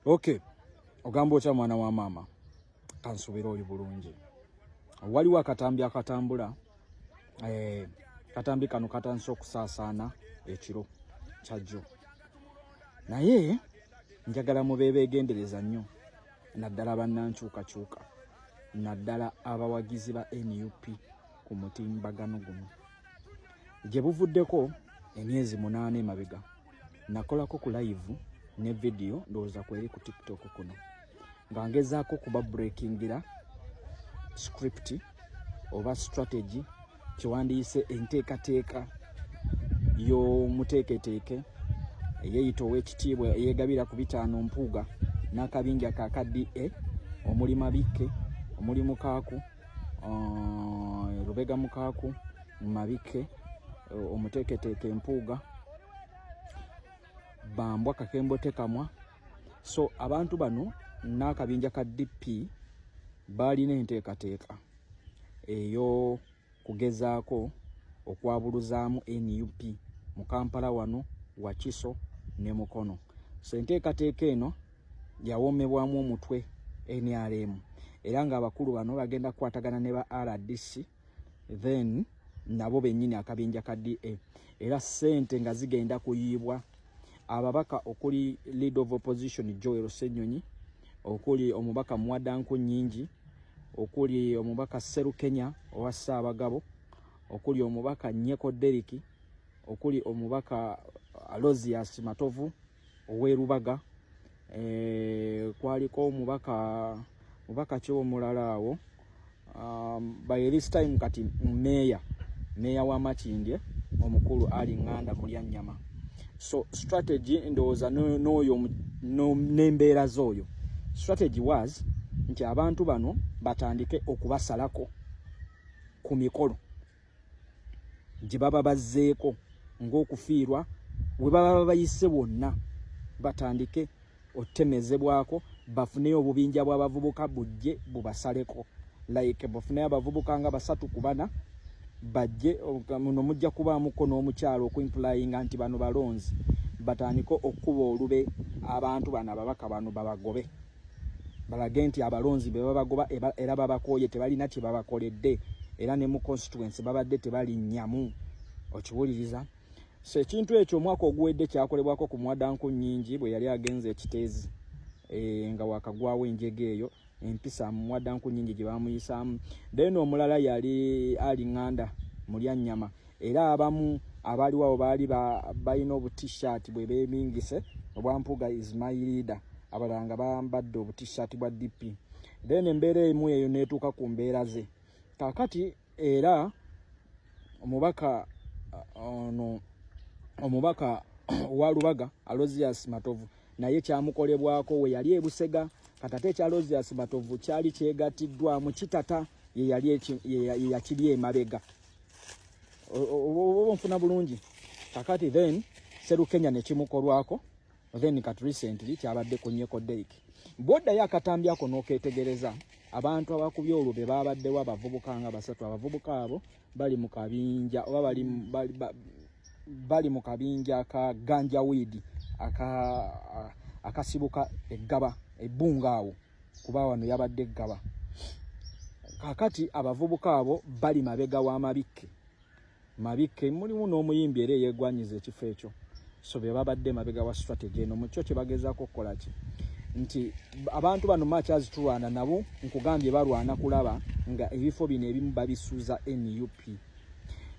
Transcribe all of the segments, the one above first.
Okay. Ogamba otya mwana wa mama. Kansubira oli bulungi. Waliwo akatambi akatambula. Katambi kano katandise okusaasaana ekiro kyajjo. Naye njagala mubeegendereza nnyo. Naddala bannankyukakyuka. Naddala abawagizi ba NUP ku mutimbagano guno. Gye buvuddeko emyezi 8 emabega. Nakolako ku live ne video ndowooza kweri ku TikTok kuno. Nga ngezaako kuba breakingira script oba strategy kiwandiise enteekateeka y'omuteeketeeke eyeyita ow'ekitiibwa eyegabira ku 5 Mpuuga n'akabinja ka KDA omuli Mabike omuli Mukaaku Lubega Mukaaku Mabike omuteeketeeke Mpuuga Bambwa Kakembo Tekamwa. So abantu bano n'akabinja ka DP balina enteekateeka eyo kugezaako okwabuluzaamu NUP mu Kampala wano Wakiso ne Mukono. So enteekateeka eno yawoomebwamu omutwe NRM era nga abakulu bano bagenda kukwatagana ne ba RDC then nabo bennyini akabinja ka DA era ssente nga zigenda kuyiibwa ababaka okuli leader of opposition Joel Ssenyonyi, okuli omubaka Mwadanku Nnyingi, okuli omubaka Seru Kenya owa Ssaabagabo, okuli omubaka Nyeko Deriki, okuli omubaka Alozias Matovu owerubaga, kwaliko omubaka kyo omulala awo, by this time kati meya wa Makindye omukulu Ali Nganda Mulyanyama. So strategy ndowooza n'oyo n'embeera z'oyo. Strategy was nti abantu bano batandike okubasalako ku mikolo gye baba bazzeeko ng'okufiirwa we baba bayise bonna batandike otemezebwako bafuneyo obubinja bw'abavubuka bujje bubasaleko like bafuneyo abavubuka nga 3 ku 4 bajje muno mujja kubaamuko n'omukyalo okuimplyinga nti bano balonzi batandiko okuba olube abantu bano ababaka bano babagobe balage nti abalonzi be babagoba era babakooye tebalina kye babakoledde era ne mu constituency babadde tebali nnyamu okiwuliriza. So ekintu ekyo omwaka oguwedde kyakolebwako ku Mwadanku Nnyingi bwe yali agenze ekiteezi nga wakagwawo enjege eyo empisa Mwadanku Nnyingi gye bamuyisaamu. Then omulala yali Ali Nganda Mulyanyama era abamu abaliwo abo baali balina obu-t-shirt bwe beemingise obwa Mpuuga is my leader, abalala nga bambadde obu-t-shirt bwa DP. Then embeera emu eyo neetuuka ku mbeera ze. Kaakati era omubaka wa Lubaga Alozias Matovu naye kyamukolebwako we yali ebusega katate kya Alozias Matovu kyali kyegattiddwa mu kitata ye yakiri emabega. Nfuna bulungi. Kakati then Seru Kenya ne kimukolwako then kat recently kyabadde ku Nyeko Deriki. Boda yakatambi ako n'oketegereza abantu abakubye olube babaddewo abavubuka nga 3 abavubuka abo bali mu kabinja oba bali mu kabinja ka ganja weed akasibuka eggaba ebbunga awo kuba wano yabadde eggaba. Kakati abavubuka abo bali mabega wa Mabike mulimu n'omuyimbi era yeegwanyiza ekifo ekyo. So be babadde mabega wa strategy eno mu kyo kye bagezaako okukola ki nti abantu bano machazi tulwana nabo nkugambye balwana kulaba nga ebifo bino ebimu babisuuza NUP.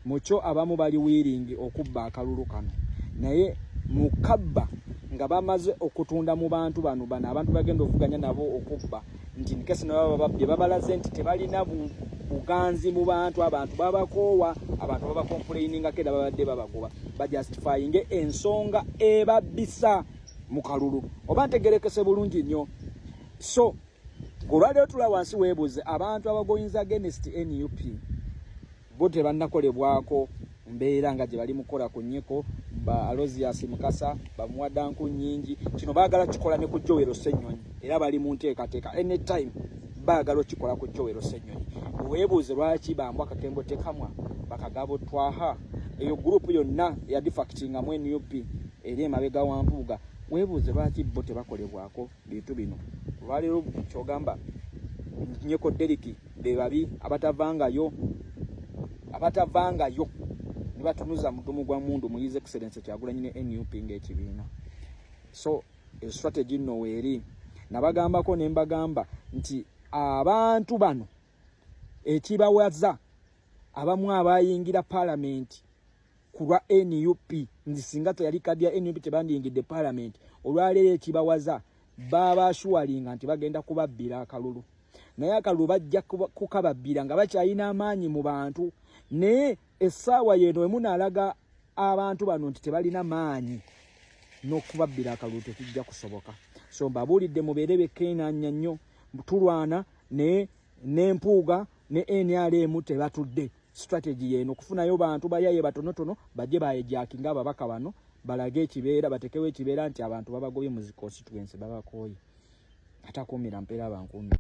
Mucho abamu bali wiringi okubba akalulu kano naye mukabba nga bamaze okutunda mu bantu bano abantu bagenda okuvuganya nabo okubba nti nkesi nabo bababye babalaze nti tebalina buganzi mu abantu babakoowa abantu babakomplaininga keda babadde babagoba bajustifying ensonga ebabisa mu kalulu oba ntegerekese bulungi nnyo. So golwaliro tula wansi weebuze abantu abagoyinza against NUP bo tebannakolebwako mbeera nga gye bali mukola ku Nyeko ba Alozias Mukasa ba Mwadanku Nnyingi kino baagala kikola ne ku Joel Ssenyonyi era bali mu nteekateeka anytime baagala kikola ku Joel Ssenyonyi. Weebuze lwaki Bambwa Kakembo Tekamwa bakagabo twaha eyo group yonna ya defactinga mu NUP eri emabega wa Mpuuga weebuuze lwaki bo tebakolebwako bintu bino. Olwaleero kyogamba Nyeko Deriki be babi abatavangayo ne batunuza mudumu gwa mundu mu His Excellency Kyagulanyi ne NUP ng'ekibiina. So strategy nno weeri nabagambako ne mbagamba nti abantu bano ekibawaza abamu abayingira parliament kulwa NUP nzi singa teyali kadi ya NUP tebandiyingidde parliament olwaleero ekibawaza baba ashuwalinga nti bagenda kubabbira akalulu naye akalulu bajja kukababbira nga bakyalina amaanyi mu bantu ne essaawa yeno emunalaga abantu bano nti tebalina maanyi n'okubabbira akalulu tekijja kusoboka. So mbabuulidde mubeere bekkeenaanya nnyo tulwana n'empuuga ne NRM tebatudde strategy yeno kufunayo bantu bayaye batonotono bajje bayejakinga ababaka bano balage ekibeera batekewo ekibeera nti abantu babagobye mu constituency babakooye atakuumira mpeera abankuumi.